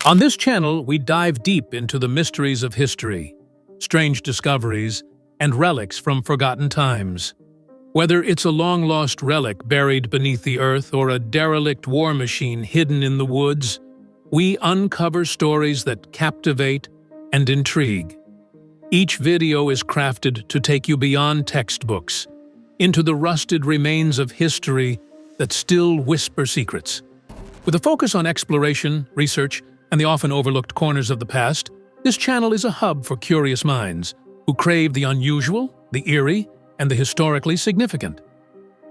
On this channel, we dive deep into the mysteries of history, strange discoveries, and relics from forgotten times. Whether it's a long-lost relic buried beneath the earth or a derelict war machine hidden in the woods, we uncover stories that captivate and intrigue. Each video is crafted to take you beyond textbooks, into the rusted remains of history that still whisper secrets. With a focus on exploration, research, and the often overlooked corners of the past, this channel is a hub for curious minds who crave the unusual, the eerie, and the historically significant.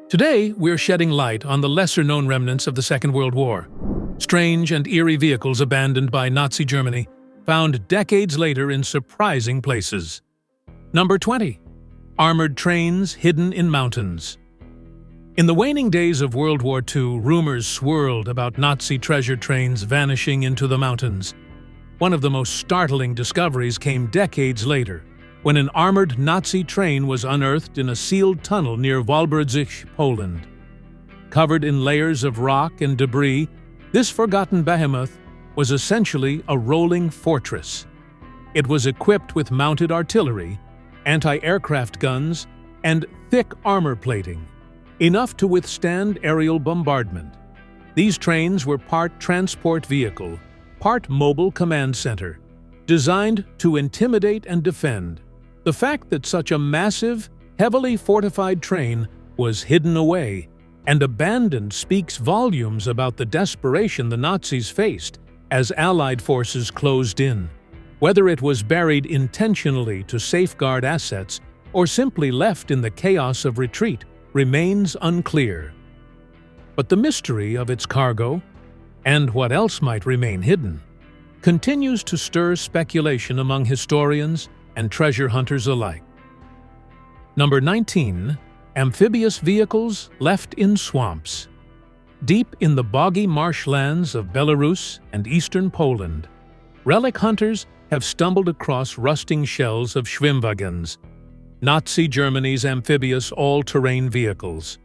Today, we're shedding light on the lesser-known remnants of the Second World War. Strange and eerie vehicles abandoned by Nazi Germany, found decades later in surprising places. Number 20. Armored trains hidden in mountains. In the waning days of World War II, rumors swirled about Nazi treasure trains vanishing into the mountains. One of the most startling discoveries came decades later, when an armored Nazi train was unearthed in a sealed tunnel near Walbrzych, Poland. Covered in layers of rock and debris, this forgotten behemoth was essentially a rolling fortress. It was equipped with mounted artillery, anti-aircraft guns, and thick armor plating, enough to withstand aerial bombardment. These trains were part transport vehicle, part mobile command center, designed to intimidate and defend. The fact that such a massive, heavily fortified train was hidden away and abandoned speaks volumes about the desperation the Nazis faced as Allied forces closed in. Whether it was buried intentionally to safeguard assets or simply left in the chaos of retreat remains unclear. But the mystery of its cargo, and what else might remain hidden, continues to stir speculation among historians and treasure hunters alike. Number 19. Amphibious vehicles left in swamps. Deep in the boggy marshlands of Belarus and eastern Poland, relic hunters have stumbled across rusting shells of Schwimmwagens, Nazi Germany's amphibious all-terrain vehicles.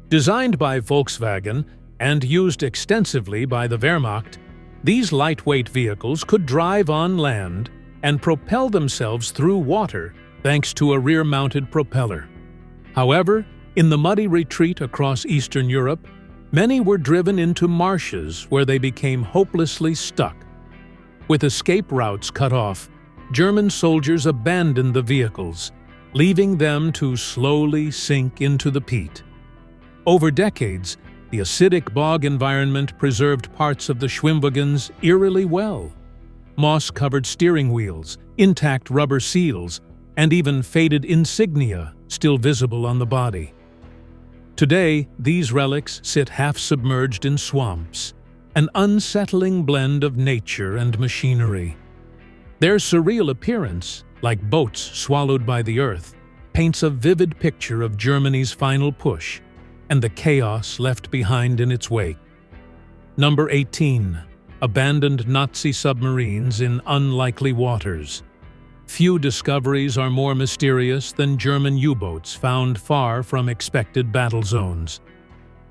Designed by Volkswagen and used extensively by the Wehrmacht, these lightweight vehicles could drive on land and propel themselves through water thanks to a rear-mounted propeller. However, in the muddy retreat across Eastern Europe, many were driven into marshes where they became hopelessly stuck. With escape routes cut off, German soldiers abandoned the vehicles, leaving them to slowly sink into the peat. Over decades, the acidic bog environment preserved parts of the Schwimmwagens eerily well. Moss-covered steering wheels, intact rubber seals, and even faded insignia still visible on the body. Today, these relics sit half-submerged in swamps, an unsettling blend of nature and machinery. Their surreal appearance, like boats swallowed by the earth, paints a vivid picture of Germany's final push and the chaos left behind in its wake. Number 18. Abandoned Nazi submarines in unlikely waters. Few discoveries are more mysterious than German U-boats found far from expected battle zones.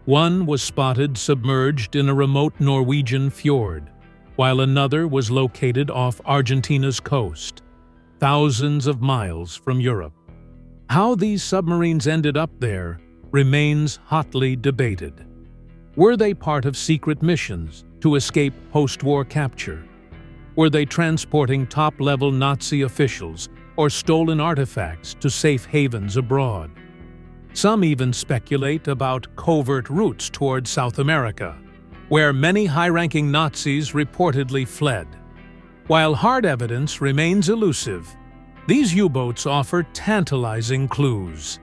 One was spotted submerged in a remote Norwegian fjord, while another was located off Argentina's coast, thousands of miles from Europe. How these submarines ended up there remains hotly debated. Were they part of secret missions to escape post-war capture? Were they transporting top-level Nazi officials or stolen artifacts to safe havens abroad? Some even speculate about covert routes toward South America, where many high-ranking Nazis reportedly fled. While hard evidence remains elusive, these U-boats offer tantalizing clues.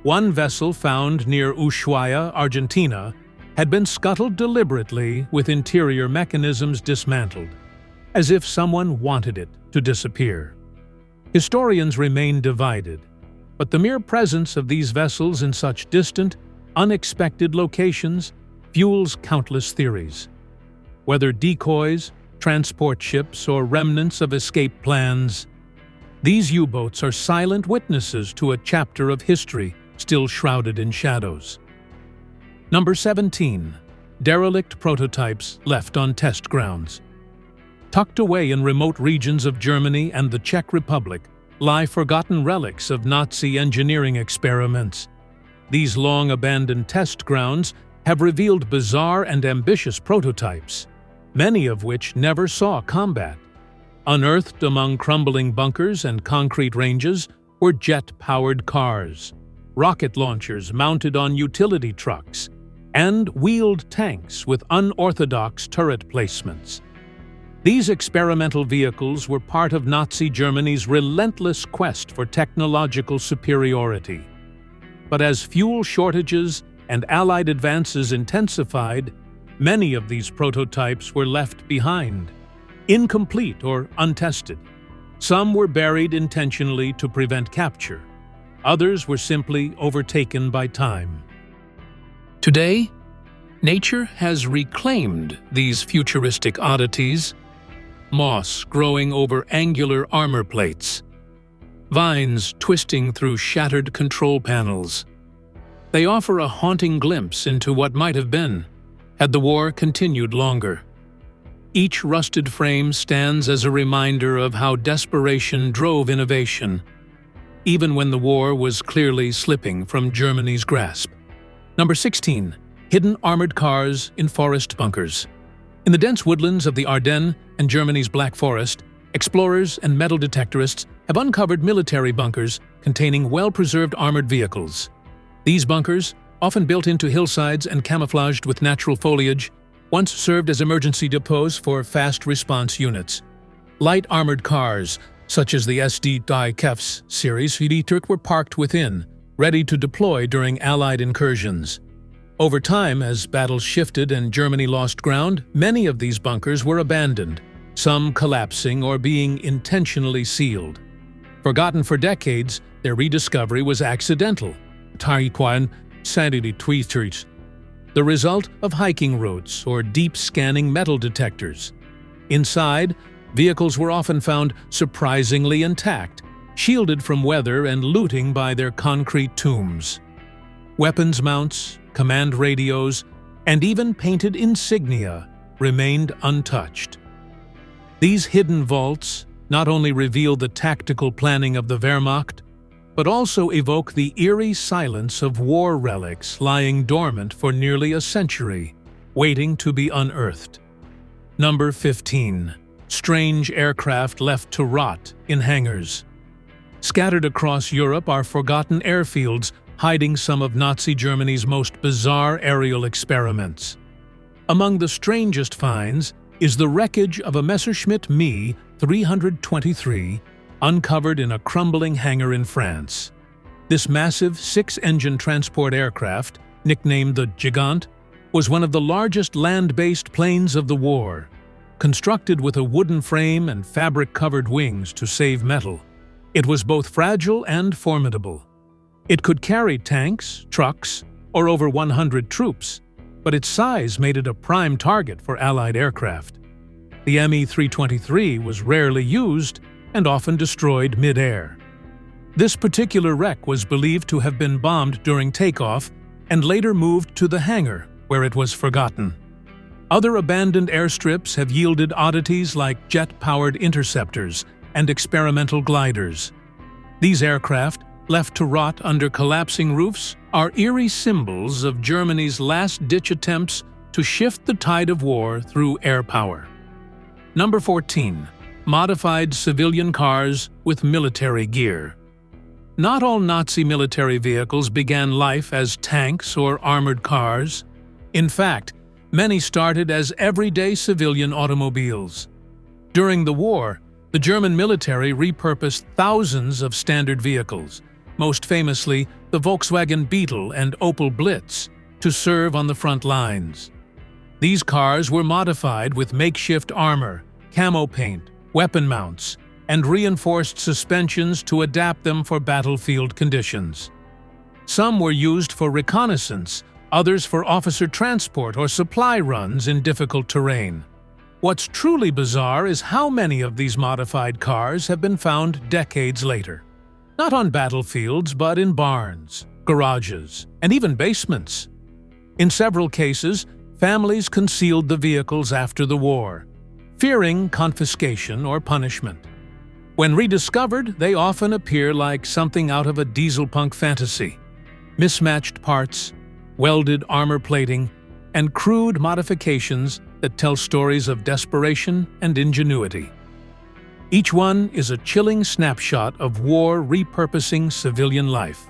One vessel found near Ushuaia, Argentina, had been scuttled deliberately with interior mechanisms dismantled, as if someone wanted it to disappear. Historians remain divided, but the mere presence of these vessels in such distant, unexpected locations fuels countless theories. Whether decoys, transport ships, or remnants of escape plans, these U-boats are silent witnesses to a chapter of history still shrouded in shadows. Number 17. Derelict prototypes left on test grounds. Tucked away in remote regions of Germany and the Czech Republic lie forgotten relics of Nazi engineering experiments. These long-abandoned test grounds have revealed bizarre and ambitious prototypes, many of which never saw combat. Unearthed among crumbling bunkers and concrete ranges were jet-powered cars, rocket launchers mounted on utility trucks, and wheeled tanks with unorthodox turret placements. These experimental vehicles were part of Nazi Germany's relentless quest for technological superiority. But as fuel shortages and Allied advances intensified, many of these prototypes were left behind, incomplete or untested. Some were buried intentionally to prevent capture. Others were simply overtaken by time. Today, nature has reclaimed these futuristic oddities: moss growing over angular armor plates, vines twisting through shattered control panels. They offer a haunting glimpse into what might have been, had the war continued longer. Each rusted frame stands as a reminder of how desperation drove innovation, even when the war was clearly slipping from Germany's grasp. Number 16. Hidden armored cars in forest bunkers. In the dense woodlands of the Ardennes and Germany's Black Forest, explorers and metal detectorists have uncovered military bunkers containing well-preserved armored vehicles. These bunkers, often built into hillsides and camouflaged with natural foliage, once served as emergency depots for fast response units. Light armored cars, such as the SD-Die-Kefs series, were parked within, ready to deploy during Allied incursions. Over time, as battles shifted and Germany lost ground, many of these bunkers were abandoned, some collapsing or being intentionally sealed. Forgotten for decades, their rediscovery was accidental. The result of hiking routes or deep scanning metal detectors. Inside, vehicles were often found surprisingly intact, shielded from weather and looting by their concrete tombs. Weapons mounts, command radios, and even painted insignia remained untouched. These hidden vaults not only reveal the tactical planning of the Wehrmacht, but also evoke the eerie silence of war relics lying dormant for nearly a century, waiting to be unearthed. Number 15. Strange aircraft left to rot in hangars. Scattered across Europe are forgotten airfields hiding some of Nazi Germany's most bizarre aerial experiments. Among the strangest finds is the wreckage of a Messerschmitt Me 323 uncovered in a crumbling hangar in France. This massive six-engine transport aircraft, nicknamed the Gigant, was one of the largest land-based planes of the war. Constructed with a wooden frame and fabric-covered wings to save metal, it was both fragile and formidable. It could carry tanks, trucks, or over 100 troops, but its size made it a prime target for Allied aircraft. The Me 323 was rarely used and often destroyed mid-air. This particular wreck was believed to have been bombed during takeoff and later moved to the hangar, where it was forgotten. Other abandoned airstrips have yielded oddities like jet-powered interceptors and experimental gliders. These aircraft, left to rot under collapsing roofs, are eerie symbols of Germany's last-ditch attempts to shift the tide of war through air power. Number 14. Modified civilian cars with military gear. Not all Nazi military vehicles began life as tanks or armored cars. In fact, many started as everyday civilian automobiles. During the war, the German military repurposed thousands of standard vehicles, most famously the Volkswagen Beetle and Opel Blitz, to serve on the front lines. These cars were modified with makeshift armor, camo paint, weapon mounts, and reinforced suspensions to adapt them for battlefield conditions. Some were used for reconnaissance, others for officer transport or supply runs in difficult terrain. What's truly bizarre is how many of these modified cars have been found decades later. Not on battlefields, but in barns, garages, and even basements. In several cases, families concealed the vehicles after the war, fearing confiscation or punishment. When rediscovered, they often appear like something out of a dieselpunk fantasy. Mismatched parts, welded armor plating, and crude modifications that tell stories of desperation and ingenuity. Each one is a chilling snapshot of war repurposing civilian life.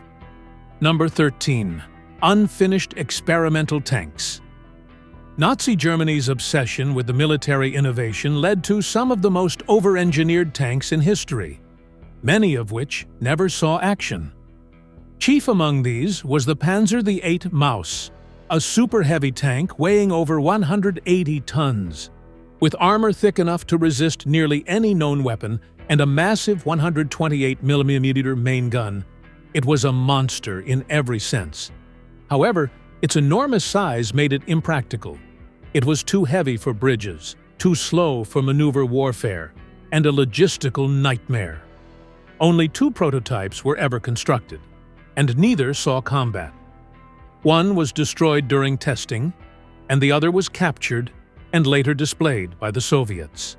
Number 13. Unfinished experimental tanks. Nazi Germany's obsession with the military innovation led to some of the most over-engineered tanks in history, many of which never saw action. Chief among these was the Panzer VIII Maus, a super-heavy tank weighing over 180 tons. With armor thick enough to resist nearly any known weapon and a massive 128mm main gun, it was a monster in every sense. However, its enormous size made it impractical. It was too heavy for bridges, too slow for maneuver warfare, and a logistical nightmare. Only 2 prototypes were ever constructed, and neither saw combat. One was destroyed during testing, and the other was captured and later displayed by the Soviets.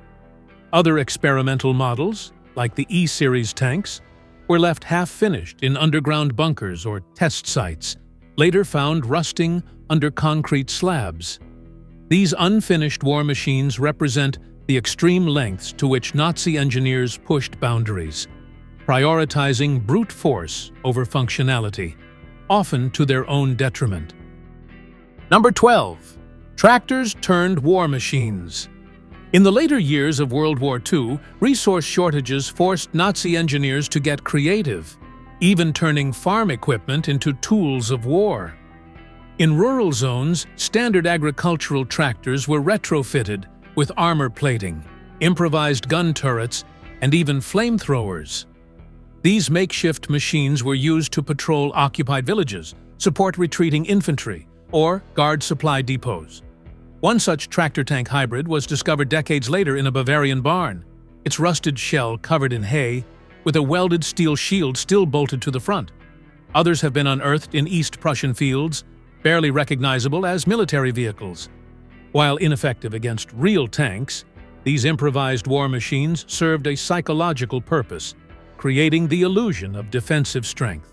Other experimental models, like the E-series tanks, were left half-finished in underground bunkers or test sites, later found rusting under concrete slabs. These unfinished war machines represent the extreme lengths to which Nazi engineers pushed boundaries, prioritizing brute force over functionality, often to their own detriment. Number 12. Tractors turned war machines. In the later years of World War II, resource shortages forced Nazi engineers to get creative, even turning farm equipment into tools of war. In rural zones, standard agricultural tractors were retrofitted with armor plating, improvised gun turrets, and even flamethrowers. These makeshift machines were used to patrol occupied villages, support retreating infantry, or guard supply depots. One such tractor-tank hybrid was discovered decades later in a Bavarian barn, its rusted shell covered in hay, with a welded steel shield still bolted to the front. Others have been unearthed in East Prussian fields, barely recognizable as military vehicles. While ineffective against real tanks, these improvised war machines served a psychological purpose, creating the illusion of defensive strength.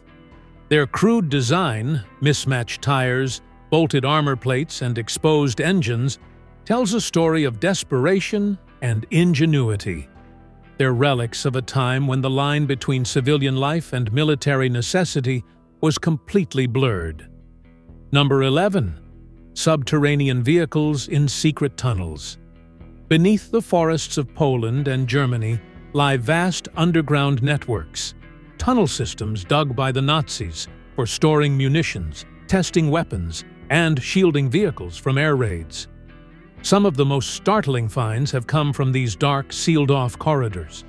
Their crude design, mismatched tires, bolted armor plates, and exposed engines tells a story of desperation and ingenuity. They're relics of a time when the line between civilian life and military necessity was completely blurred. Number 11. Subterranean vehicles in secret tunnels. Beneath the forests of Poland and Germany lie vast underground networks, tunnel systems dug by the Nazis for storing munitions, testing weapons, and shielding vehicles from air raids. Some of the most startling finds have come from these dark, sealed-off corridors.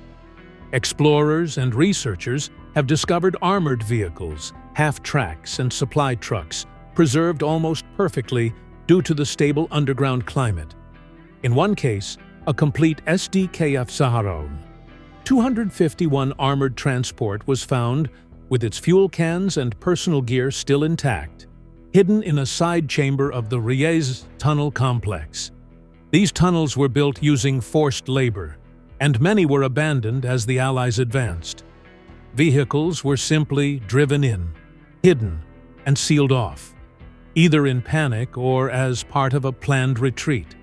Explorers and researchers have discovered armored vehicles, half-tracks, and supply trucks, preserved almost perfectly due to the stable underground climate. In one case, a complete SDKF Saharon, 251 armored transport was found with its fuel cans and personal gear still intact, hidden in a side chamber of the Riez tunnel complex. These tunnels were built using forced labor, and many were abandoned as the Allies advanced. Vehicles were simply driven in, hidden, and sealed off, either in panic or as part of a planned retreat.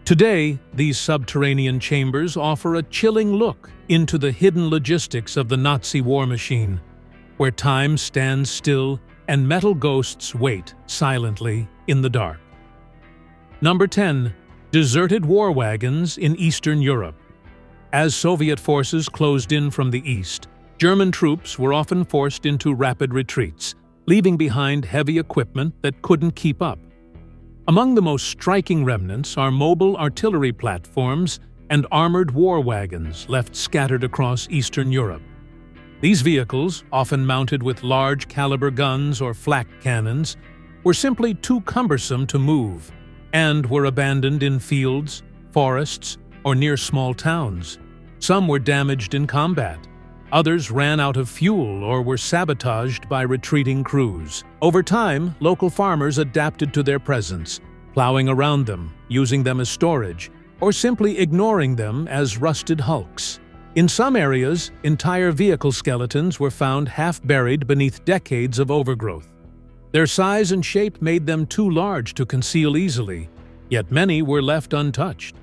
Today, these subterranean chambers offer a chilling look into the hidden logistics of the Nazi war machine, where time stands still and metal ghosts wait silently in the dark. Number 10. Deserted war wagons in Eastern Europe. As Soviet forces closed in from the east, German troops were often forced into rapid retreats, leaving behind heavy equipment that couldn't keep up. Among the most striking remnants are mobile artillery platforms and armored war wagons left scattered across Eastern Europe. These vehicles, often mounted with large-caliber guns or flak cannons, were simply too cumbersome to move and were abandoned in fields, forests, or near small towns. Some were damaged in combat. Others ran out of fuel or were sabotaged by retreating crews. Over time, local farmers adapted to their presence, plowing around them, using them as storage, or simply ignoring them as rusted hulks. In some areas, entire vehicle skeletons were found half-buried beneath decades of overgrowth. Their size and shape made them too large to conceal easily, yet many were left untouched.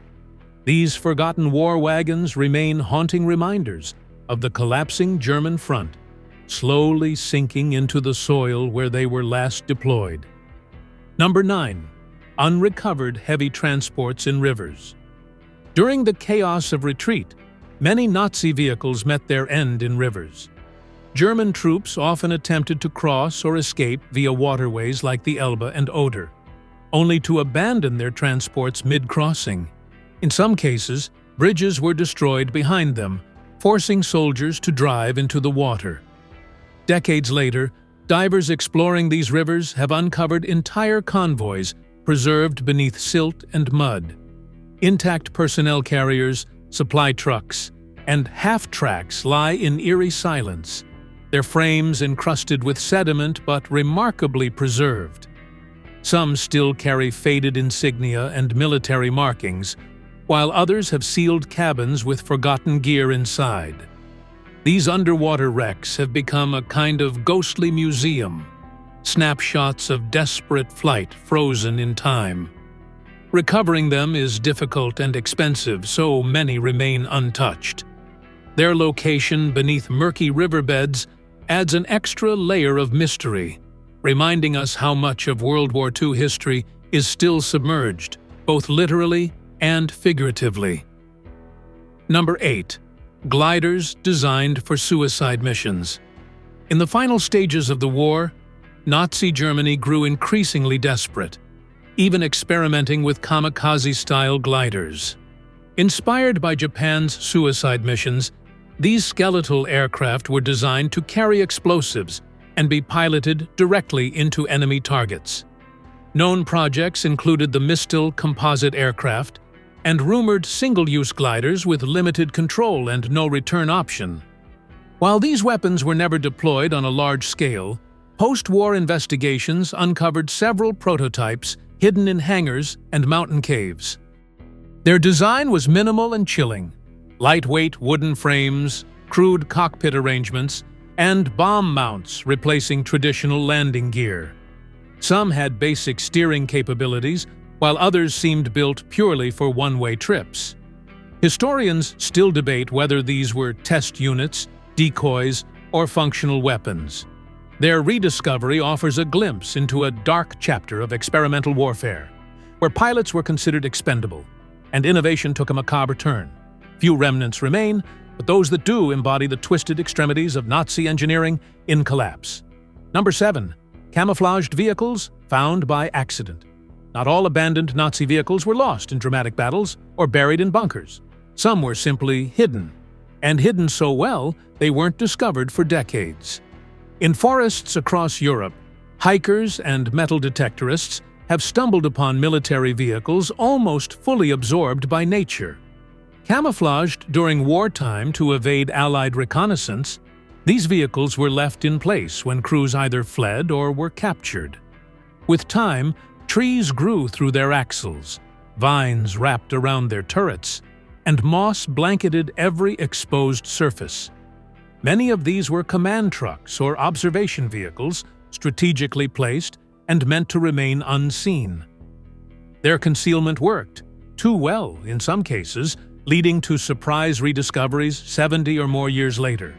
These forgotten war wagons remain haunting reminders of the collapsing German front, slowly sinking into the soil where they were last deployed. Number 9. Unrecovered heavy transports in rivers. During the chaos of retreat, many Nazi vehicles met their end in rivers. German troops often attempted to cross or escape via waterways like the Elbe and Oder, only to abandon their transports mid-crossing. In some cases, bridges were destroyed behind them, forcing soldiers to drive into the water. Decades later, divers exploring these rivers have uncovered entire convoys preserved beneath silt and mud. Intact personnel carriers, supply trucks, and half-tracks lie in eerie silence, their frames encrusted with sediment but remarkably preserved. Some still carry faded insignia and military markings, while others have sealed cabins with forgotten gear inside. These underwater wrecks have become a kind of ghostly museum, snapshots of desperate flight frozen in time. Recovering them is difficult and expensive, so many remain untouched. Their location beneath murky riverbeds adds an extra layer of mystery, reminding us how much of World War II history is still submerged, both literally and figuratively. Number 8. Gliders designed for suicide missions. In the final stages of the war, Nazi Germany grew increasingly desperate, even experimenting with kamikaze-style gliders. Inspired by Japan's suicide missions, these skeletal aircraft were designed to carry explosives and be piloted directly into enemy targets. Known projects included the Mistel composite aircraft and rumored single-use gliders with limited control and no return option. While these weapons were never deployed on a large scale, post-war investigations uncovered several prototypes hidden in hangars and mountain caves. Their design was minimal and chilling: lightweight wooden frames, crude cockpit arrangements, and bomb mounts replacing traditional landing gear. Some had basic steering capabilities, while others seemed built purely for one-way trips. Historians still debate whether these were test units, decoys, or functional weapons. Their rediscovery offers a glimpse into a dark chapter of experimental warfare, where pilots were considered expendable, and innovation took a macabre turn. Few remnants remain, but those that do embody the twisted extremities of Nazi engineering in collapse. Number 7. Camouflaged vehicles found by accident. Not all abandoned Nazi vehicles were lost in dramatic battles or buried in bunkers. Some were simply hidden, and hidden so well they weren't discovered for decades. In forests across Europe, hikers and metal detectorists have stumbled upon military vehicles almost fully absorbed by nature. Camouflaged during wartime to evade Allied reconnaissance, these vehicles were left in place when crews either fled or were captured. With time, trees grew through their axles, vines wrapped around their turrets, and moss blanketed every exposed surface. Many of these were command trucks or observation vehicles, strategically placed and meant to remain unseen. Their concealment worked, too well in some cases, leading to surprise rediscoveries 70 or more years later.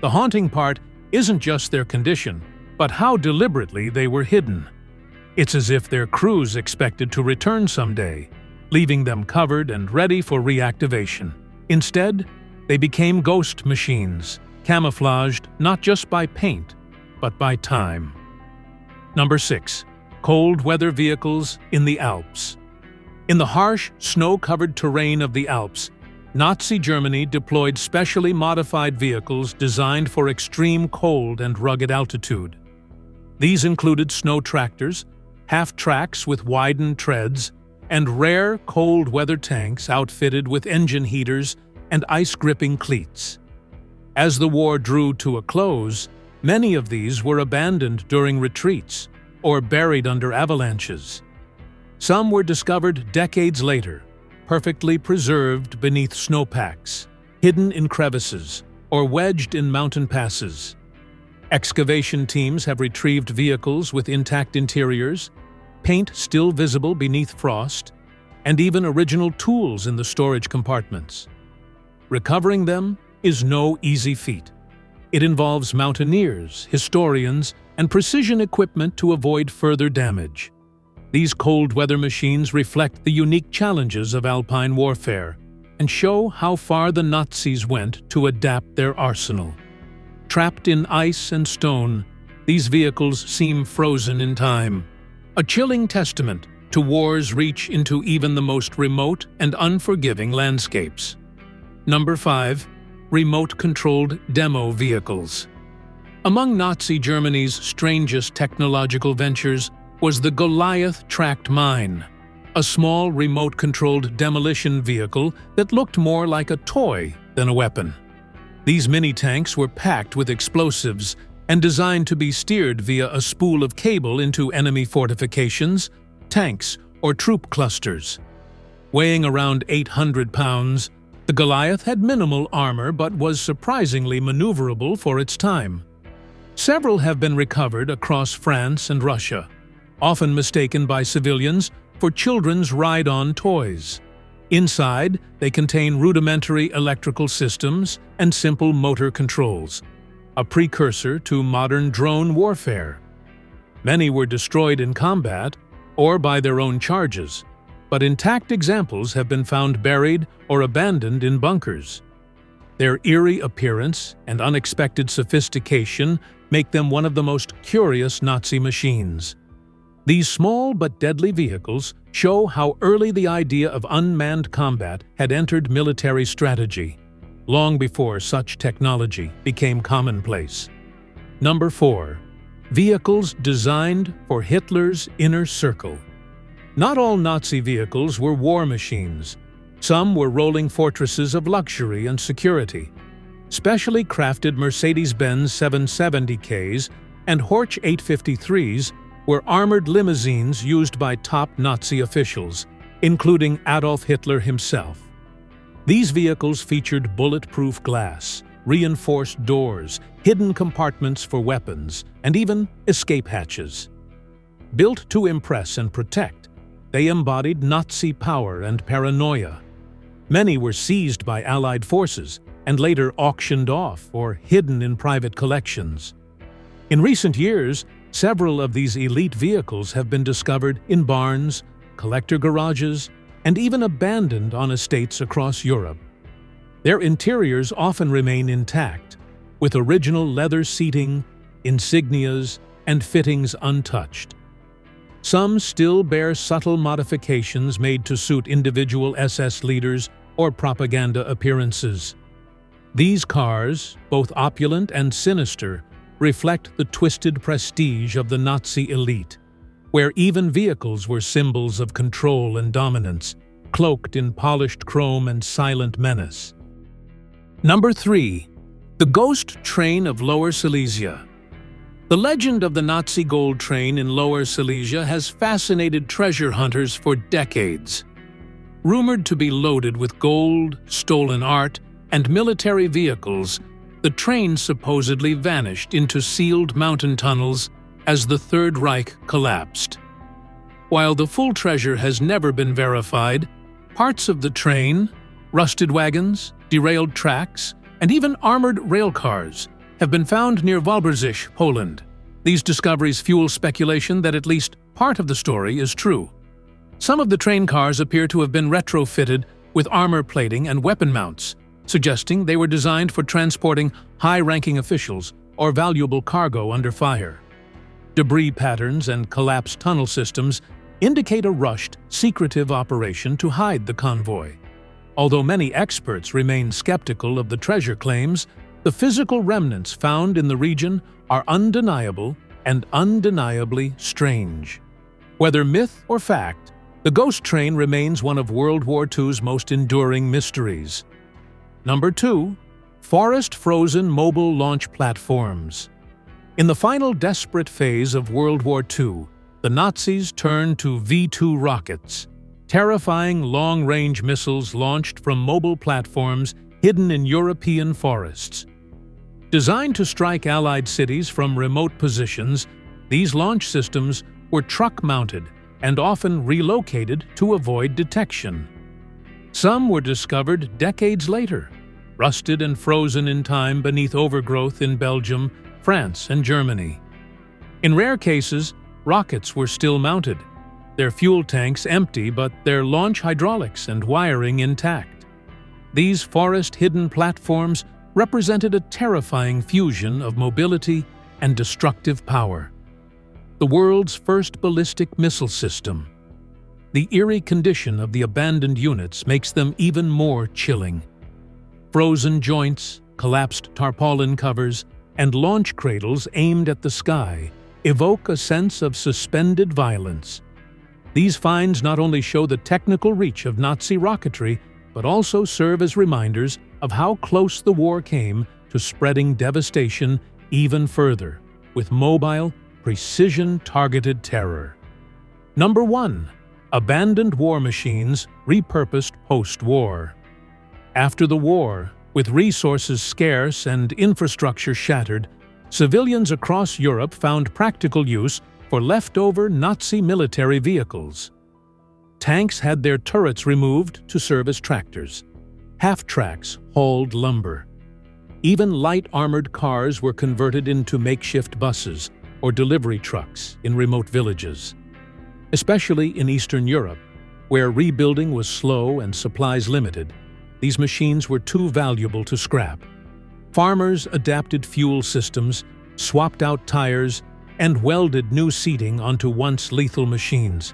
The haunting part isn't just their condition, but how deliberately they were hidden. It's as if their crews expected to return someday, leaving them covered and ready for reactivation. Instead, they became ghost machines, camouflaged not just by paint, but by time. Number 6. Cold weather vehicles in the Alps. In the harsh, snow-covered terrain of the Alps, Nazi Germany deployed specially modified vehicles designed for extreme cold and rugged altitude. These included snow tractors, half-tracks with widened treads, and rare cold-weather tanks outfitted with engine heaters and ice-gripping cleats. As the war drew to a close, many of these were abandoned during retreats or buried under avalanches. Some were discovered decades later, perfectly preserved beneath snowpacks, hidden in crevices, or wedged in mountain passes. Excavation teams have retrieved vehicles with intact interiors, paint still visible beneath frost, and even original tools in the storage compartments. Recovering them is no easy feat. It involves mountaineers, historians, and precision equipment to avoid further damage. These cold-weather machines reflect the unique challenges of alpine warfare and show how far the Nazis went to adapt their arsenal. Trapped in ice and stone, these vehicles seem frozen in time, a chilling testament to war's reach into even the most remote and unforgiving landscapes. Number 5. Remote-controlled demo vehicles. Among Nazi Germany's strangest technological ventures was the Goliath tracked mine, a small remote-controlled demolition vehicle that looked more like a toy than a weapon. These mini-tanks were packed with explosives and designed to be steered via a spool of cable into enemy fortifications, tanks, or troop clusters. Weighing around 800 pounds, the Goliath had minimal armor but was surprisingly maneuverable for its time. Several have been recovered across France and Russia, often mistaken by civilians for children's ride-on toys. Inside, they contain rudimentary electrical systems and simple motor controls, a precursor to modern drone warfare. Many were destroyed in combat or by their own charges, but intact examples have been found buried or abandoned in bunkers. Their eerie appearance and unexpected sophistication make them one of the most curious Nazi machines. These small but deadly vehicles show how early the idea of unmanned combat had entered military strategy, long before such technology became commonplace. Number 4. Vehicles designed for Hitler's inner circle. Not all Nazi vehicles were war machines. Some were rolling fortresses of luxury and security. Specially crafted Mercedes-Benz 770Ks and Horch 853s were armored limousines used by top Nazi officials, including Adolf Hitler himself. These vehicles featured bulletproof glass, reinforced doors, hidden compartments for weapons, and even escape hatches. Built to impress and protect, they embodied Nazi power and paranoia. Many were seized by Allied forces and later auctioned off or hidden in private collections. In recent years, several of these elite vehicles have been discovered in barns, collector garages, and even abandoned on estates across Europe. Their interiors often remain intact, with original leather seating, insignias, and fittings untouched. Some still bear subtle modifications made to suit individual SS leaders or propaganda appearances. These cars, both opulent and sinister, reflect the twisted prestige of the Nazi elite, where even vehicles were symbols of control and dominance, cloaked in polished chrome and silent menace. Number 3. The Ghost Train of Lower Silesia. The legend of the Nazi gold train in Lower Silesia has fascinated treasure hunters for decades. Rumored to be loaded with gold, stolen art, and military vehicles, the train supposedly vanished into sealed mountain tunnels as the Third Reich collapsed. While the full treasure has never been verified, parts of the train, rusted wagons, derailed tracks, and even armored railcars have been found near Wałbrzych, Poland. These discoveries fuel speculation that at least part of the story is true. Some of the train cars appear to have been retrofitted with armor plating and weapon mounts, suggesting they were designed for transporting high-ranking officials or valuable cargo under fire. Debris patterns and collapsed tunnel systems indicate a rushed, secretive operation to hide the convoy. Although many experts remain skeptical of the treasure claims, the physical remnants found in the region are undeniable and undeniably strange. Whether myth or fact, the ghost train remains one of World War II's most enduring mysteries. Number 2. Forest-frozen mobile launch platforms. In the final desperate phase of World War II, the Nazis turned to V-2 rockets. terrifying long-range missiles launched from mobile platforms hidden in European forests. Designed to strike Allied cities from remote positions, these launch systems were truck-mounted and often relocated to avoid detection. Some were discovered decades later, rusted and frozen in time beneath overgrowth in Belgium, France, and Germany. In rare cases, rockets were still mounted, their fuel tanks empty but their launch hydraulics and wiring intact. These forest-hidden platforms represented a terrifying fusion of mobility and destructive power. The world's first ballistic missile system. The eerie condition of the abandoned units makes them even more chilling. Frozen joints, collapsed tarpaulin covers, and launch cradles aimed at the sky evoke a sense of suspended violence. These finds not only show the technical reach of Nazi rocketry, but also serve as reminders of how close the war came to spreading devastation even further, with mobile, precision-targeted terror. Number 1. Abandoned war machines repurposed post-war. After the war, with resources scarce and infrastructure shattered, civilians across Europe found practical use for leftover Nazi military vehicles. Tanks had their turrets removed to serve as tractors. Half-tracks hauled lumber. Even light armored cars were converted into makeshift buses or delivery trucks in remote villages. Especially in Eastern Europe, where rebuilding was slow and supplies limited, these machines were too valuable to scrap. Farmers adapted fuel systems, swapped out tires, and welded new seating onto once lethal machines.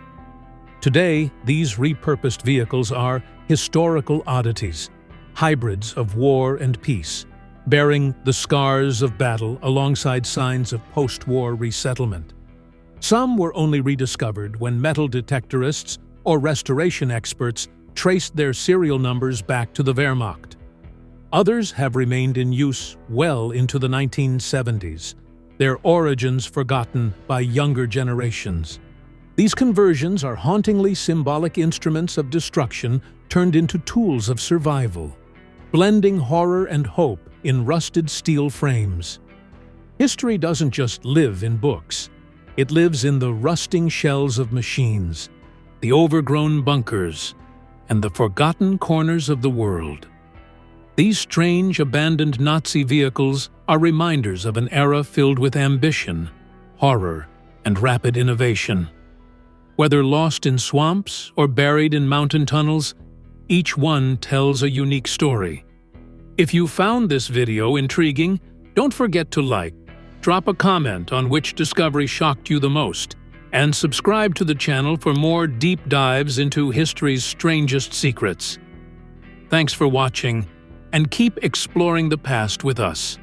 Today, these repurposed vehicles are historical oddities, hybrids of war and peace, bearing the scars of battle alongside signs of post-war resettlement. Some were only rediscovered when metal detectorists or restoration experts traced their serial numbers back to the Wehrmacht. Others have remained in use well into the 1970s, their origins forgotten by younger generations. These conversions are hauntingly symbolic instruments of destruction turned into tools of survival, blending horror and hope in rusted steel frames. History doesn't just live in books. It lives in the rusting shells of machines, the overgrown bunkers, and the forgotten corners of the world. These strange, abandoned Nazi vehicles are reminders of an era filled with ambition, horror, and rapid innovation. Whether lost in swamps or buried in mountain tunnels, each one tells a unique story. If you found this video intriguing, don't forget to like, drop a comment on which discovery shocked you the most, and subscribe to the channel for more deep dives into history's strangest secrets. Thanks for watching, and keep exploring the past with us.